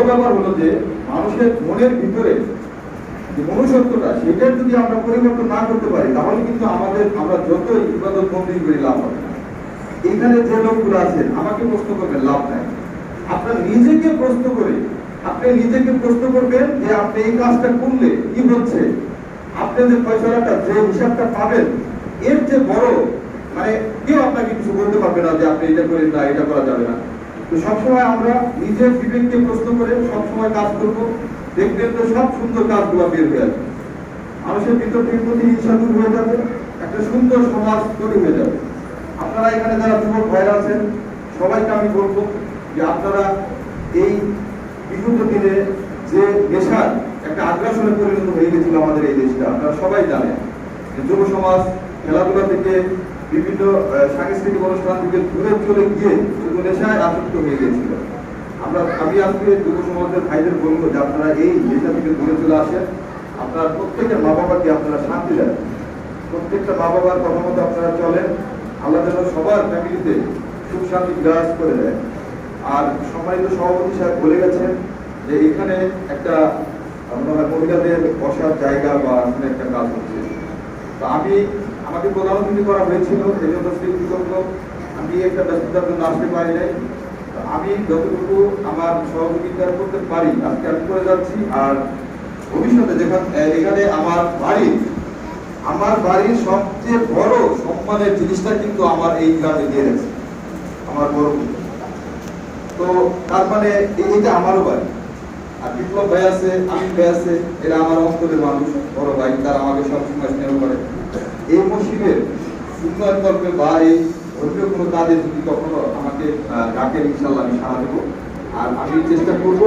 ব্যাপার হলো যে মানুষের মনের ভিতরে যে মনুষ্যত্বটা সেটার যদি আমরা পরিবর্তন না করতে পারি তাহলে কিন্তু আমরা যতই ইবাদত বন্দী করি লাভ হবে না। এখানে যে লোকগুলো আছেন আমাকে প্রশ্ন করবেন, লাভ নাই। আপনার নিজেকে প্রশ্ন করে আপনি নিজেকে প্রশ্ন করবেন যে আপনি এই কাজটা করলে কি হচ্ছে, আপনি যে ফয়সালাটা যে হিসাবটা পাবেন এর যে বড় মানে কেউ আপনাকে কিছু বলতে পারবে না যে আপনি এটা করেন না, এটা করা যাবে না। তো সবসময় আমরা নিজের বিবেককে প্রশ্ন করে সবসময় কাজ করব, দেখবেন তো সব সুন্দর কাজগুলো বের হয়ে আসবে। মানুষের ভিতর থেকে প্রতিহিংসা দূর হয়ে যাবে, একটা সুন্দর সমাজ তৈরি হয়ে যাবে। আপনারা এখানে যারা যুবক ভাইরা আছেন সবাইকে আমি বলবো যে আপনারা এই বিগত দিনে যে নেশার একটা আগ্রাসনে পরিণত হয়ে গেছিল আমাদের এই দেশটা, আপনারা সবাই জানেন যে যুব সমাজ খেলাধুলা থেকে বিভিন্ন সাংস্কৃতিক অনুষ্ঠান থেকে দূরে চলে গিয়ে শুধু নেশায় আসক্ত হয়ে গিয়েছিল। আমি আজকে যুব সমাজের ভাইদের বলবো যে আপনারা এই নেশা থেকে দূরে চলে আসেন। আপনার প্রত্যেকের মা বাবাকে আপনারা শান্তি দেন, প্রত্যেকটা মা বাবার কথা মতো আপনারা চলেন। আল্লাহ যেন সবার ফ্যামিলিতে সুখ শান্তি বিরাজ করে দেয়। আর সম্মানিত সভাপতি সাহেব বলে গেছেন যে এখানে একটা মহিলাদের বসার জায়গা বা একটা কাজ হচ্ছে। তো আমাকে প্রধান অতিথি করা হয়েছিল, এই জন্য কৃতজ্ঞ। আমি একটা ব্যস্ততার জন্য আসতে পারি নাই। আমি যতটুকু আমার সহযোগিতা করতে পারি আজকে আমি করে যাচ্ছি। আর ভবিষ্যতে এখানে আমার বাড়ির সবচেয়ে বড় সম্মানের জিনিসটা কিন্তু আমার এই গ্রামে দিয়ে গেছে আমার বড়। তো তার মানে এইটা আমারও বাড়ি। আর বিপ্লব ভাই আছে, আমিন ভাই আছে, এরা আমার অন্তরের মানুষ, বড় ভাই, তারা আমাকে সবসময় স্নেহ করে। এই মসজিদের উন্নয়ন করবে বা এই ধর্মীয় কোনো কাজে যদি কখনো আমাকে ডাকেন ইনশাল্লাহ আমি সাড়া দেবো। আর আমি চেষ্টা করব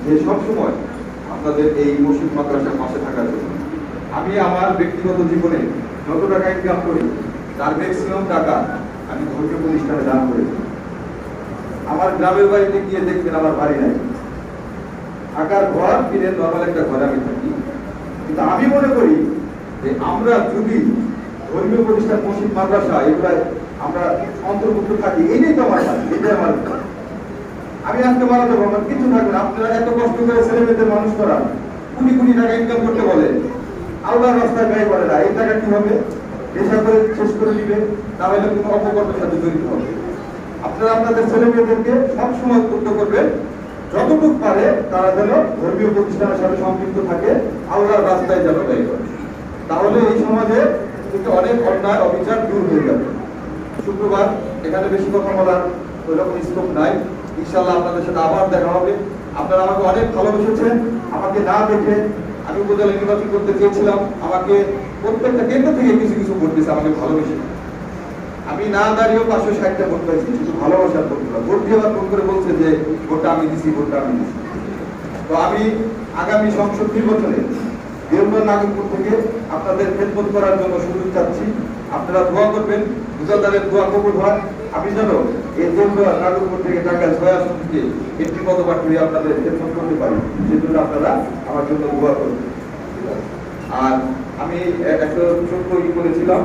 যে সবসময় আপনাদের এই মসজিদ মাদ্রাসার পাশে থাকার জন্য। আমি আমার ব্যক্তিগত জীবনে যত টাকা ইনকাম করি তার ম্যাক্সিমাম টাকা আমি ধর্মীয় প্রতিষ্ঠানে দান করেছি। আমার গ্রামের বাড়িতে গিয়ে দেখবেন আমার বাড়ি নাই, থাকার ঘর ফিরে নর্মাল একটা ঘরে আমি থাকি। কিন্তু আমি মনে করি যে আমরা যদি ধর্মীয় প্রতিষ্ঠান মসজিদ মাদ্রাসা এগুলা আমরা অন্তর্ভুক্ত থাকি, এইটাই তো আমার বাড়ি, এটাই আমার। আমি আজকে মারা যাবো, আমার কিছু থাকবে না। আপনারা এত কষ্ট করে ছেলে মেয়েদের মানুষ করা, কোটি কোটি টাকা ইনকাম করতে বলে, আল্লাহর রাস্তায় ব্যয় করে না। এই টাকা কি হবে? নেশা করে শেষ করে দিবে, তাহলে কোনো অপকর্মের সাথে জড়িত হবে। আপনারা আপনাদের ছেলে মেয়েদেরকে সবসময় উদ্বুদ্ধ করবেন যতটুকু পারে তারা যেন ধর্মীয় প্রতিষ্ঠানের সাথে সম্পৃক্ত থাকে, আল্লাহর রাস্তায় যেন ব্যয় করে। তাহলে এই সমাজে কিন্তু অনেক অন্যায় অবিচার দূর হয়ে যাবে। শুক্রবার এখানে বেশি কথা বলার ওইরকম স্কোপ নাই। ইনশাল্লাহ আপনাদের সাথে আবার দেখা হবে। আপনারা আমাকে অনেক ভালোবেসেছেন। আমাকে না দেখে আমি উপজেলা নির্বাচন করতে চেয়েছিলাম, আমাকে প্রত্যেকটা কেন্দ্র থেকে কিছু কিছু ভোট দিয়েছে আমাকে ভালোবেসে। আমি না দাঁড়িয়েও 560টা ভোট পাইছি, শুধু ভালোবাসার ভোটগুলো। ভোট দিয়ে আবার ফোন করে বলছে যে ভোটটা আমি দিছি, ভোটটা আমি দিছি। তো আমি আগামী সংসদ নির্বাচনে দেওবন্দ নাগরপুর থেকে আপনাদের খেদমত করার জন্য সুযোগ চাচ্ছি। আপনারা দোয়া করবেন, মুজাদ্দারের দোয়া কবুল হয়। আমি যেন এই দেওবন্দ নাগরপুর থেকে ঢাকায় 6 আসন থেকে একটি পদবার করে আপনাদের খেদমত করতে পারি, সেজন্য আপনারা আমার জন্য দোয়া করবেন। আর আমি একটা ছোট্ট করেছিলাম